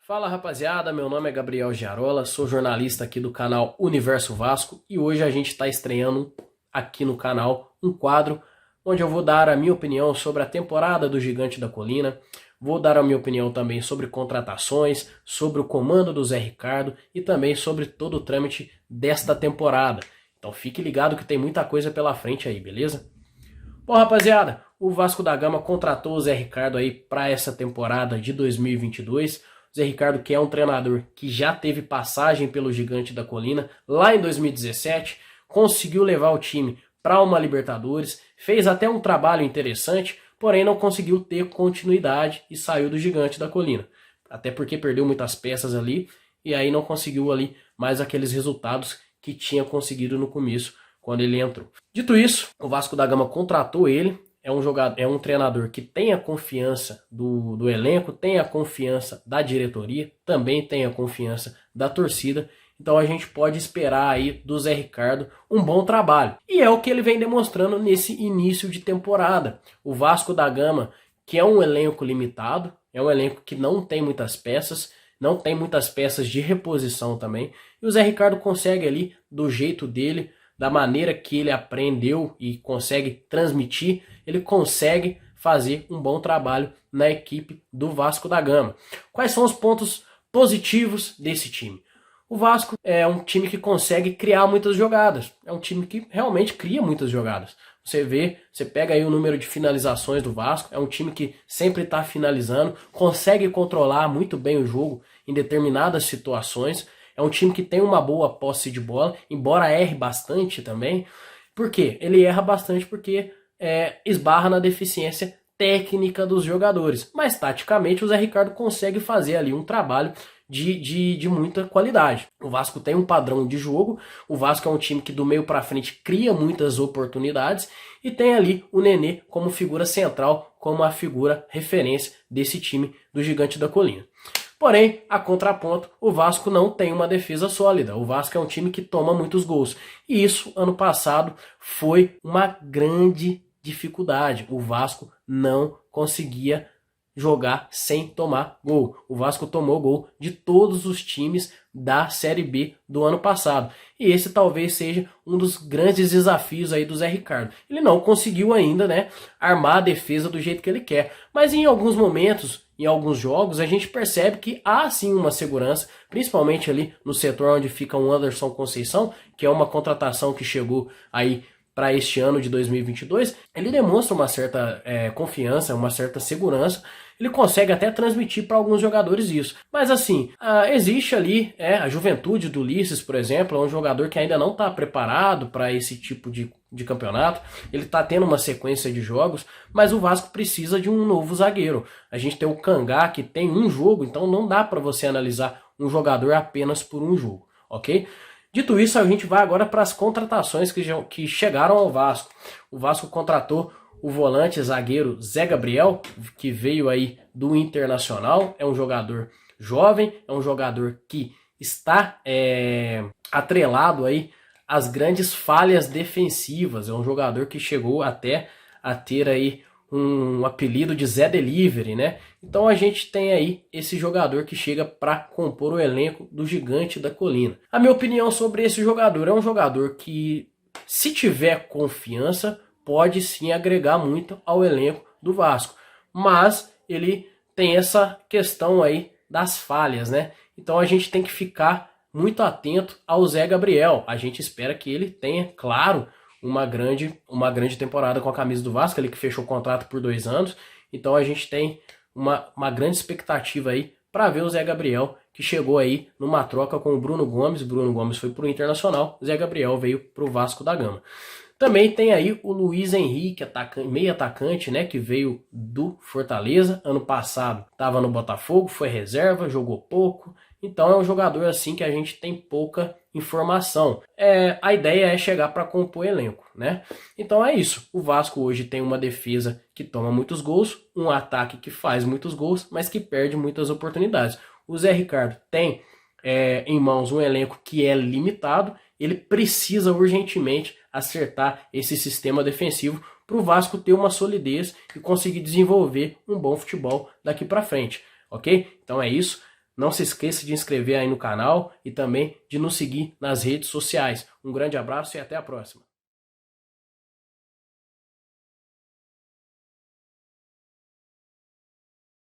Fala rapaziada, meu nome é Gabriel Giarola, sou jornalista aqui do canal Universo Vasco e hoje a gente está estreando aqui no canal um quadro onde eu vou dar a minha opinião sobre a temporada do Gigante da Colina, vou dar a minha opinião também sobre contratações, sobre o comando do Zé Ricardo e também sobre todo o trâmite desta temporada. Então fique ligado que tem muita coisa pela frente aí, beleza? Bom rapaziada, o Vasco da Gama contratou o Zé Ricardo aí para essa temporada de 2022. Zé Ricardo, que é um treinador que já teve passagem pelo Gigante da Colina lá em 2017, conseguiu levar o time para uma Libertadores, fez até um trabalho interessante, porém não conseguiu ter continuidade e saiu do Gigante da Colina. Até porque perdeu muitas peças ali e aí não conseguiu ali mais aqueles resultados que tinha conseguido no começo quando ele entrou. Dito isso, o Vasco da Gama contratou ele. É um treinador que tem a confiança do elenco, tem a confiança da diretoria, também tem a confiança da torcida. Então a gente pode esperar aí do Zé Ricardo um bom trabalho. E é o que ele vem demonstrando nesse início de temporada. O Vasco da Gama, que é um elenco limitado, é um elenco que não tem muitas peças, não tem muitas peças de reposição também. E o Zé Ricardo consegue ali, do jeito dele, da maneira que ele aprendeu e consegue transmitir, ele consegue fazer um bom trabalho na equipe do Vasco da Gama. Quais são os pontos positivos desse time? O Vasco é um time que consegue criar muitas jogadas, é um time que realmente cria muitas jogadas. Você pega aí o número de finalizações do Vasco, é um time que sempre está finalizando, consegue controlar muito bem o jogo em determinadas situações. É um time que tem uma boa posse de bola, embora erre bastante também. Por quê? Ele erra bastante porque esbarra na deficiência técnica dos jogadores. Mas taticamente o Zé Ricardo consegue fazer ali um trabalho de muita qualidade. O Vasco tem um padrão de jogo, o Vasco é um time que do meio para frente cria muitas oportunidades e tem ali o Nenê como figura central, como a figura referência desse time do Gigante da Colina. Porém, a contraponto, o Vasco não tem uma defesa sólida. O Vasco é um time que toma muitos gols. E isso, ano passado, foi uma grande dificuldade. O Vasco não conseguia jogar sem tomar gol. O Vasco tomou gol de todos os times da Série B do ano passado. E esse talvez seja um dos grandes desafios aí do Zé Ricardo. Ele não conseguiu ainda, armar a defesa do jeito que ele quer. Mas em alguns momentos, em alguns jogos, a gente percebe que há sim uma segurança, principalmente ali no setor onde fica o Anderson Conceição, que é uma contratação que chegou aí para este ano de 2022, ele demonstra uma certa confiança, uma certa segurança, ele consegue até transmitir para alguns jogadores isso. Mas assim, existe ali a juventude do Ulisses, por exemplo, é um jogador que ainda não está preparado para esse tipo de campeonato, ele está tendo uma sequência de jogos, mas o Vasco precisa de um novo zagueiro. A gente tem o Cangá, que tem um jogo, então não dá para você analisar um jogador apenas por um jogo, ok? Dito isso, a gente vai agora para as contratações que chegaram ao Vasco. O Vasco contratou o volante zagueiro Zé Gabriel, que veio aí do Internacional. É um jogador jovem, é um jogador que está atrelado aí às grandes falhas defensivas. É um jogador que chegou até a ter aí um apelido de Zé Delivery, Então a gente tem aí esse jogador que chega para compor o elenco do Gigante da Colina. A minha opinião sobre esse jogador é um jogador que, se tiver confiança, pode sim agregar muito ao elenco do Vasco. Mas ele tem essa questão aí das falhas, Então a gente tem que ficar muito atento ao Zé Gabriel. A gente espera que ele tenha, claro, uma grande temporada com a camisa do Vasco, ele que fechou o contrato por 2 anos. Então a gente tem uma grande expectativa aí para ver o Zé Gabriel, que chegou aí numa troca com o Bruno Gomes. Bruno Gomes foi para o Internacional, Zé Gabriel veio para o Vasco da Gama. Também tem aí o Luiz Henrique, meio atacante, que veio do Fortaleza. Ano passado estava no Botafogo, foi reserva, jogou pouco. Então é um jogador assim que a gente tem pouca informação. A ideia é chegar para compor elenco, Então é isso. O Vasco hoje tem uma defesa que toma muitos gols, um ataque que faz muitos gols, mas que perde muitas oportunidades. O Zé Ricardo tem em mãos um elenco que é limitado. Ele precisa urgentemente acertar esse sistema defensivo para o Vasco ter uma solidez e conseguir desenvolver um bom futebol daqui para frente, ok? Então é isso. Não se esqueça de inscrever aí no canal e também de nos seguir nas redes sociais. Um grande abraço e até a próxima.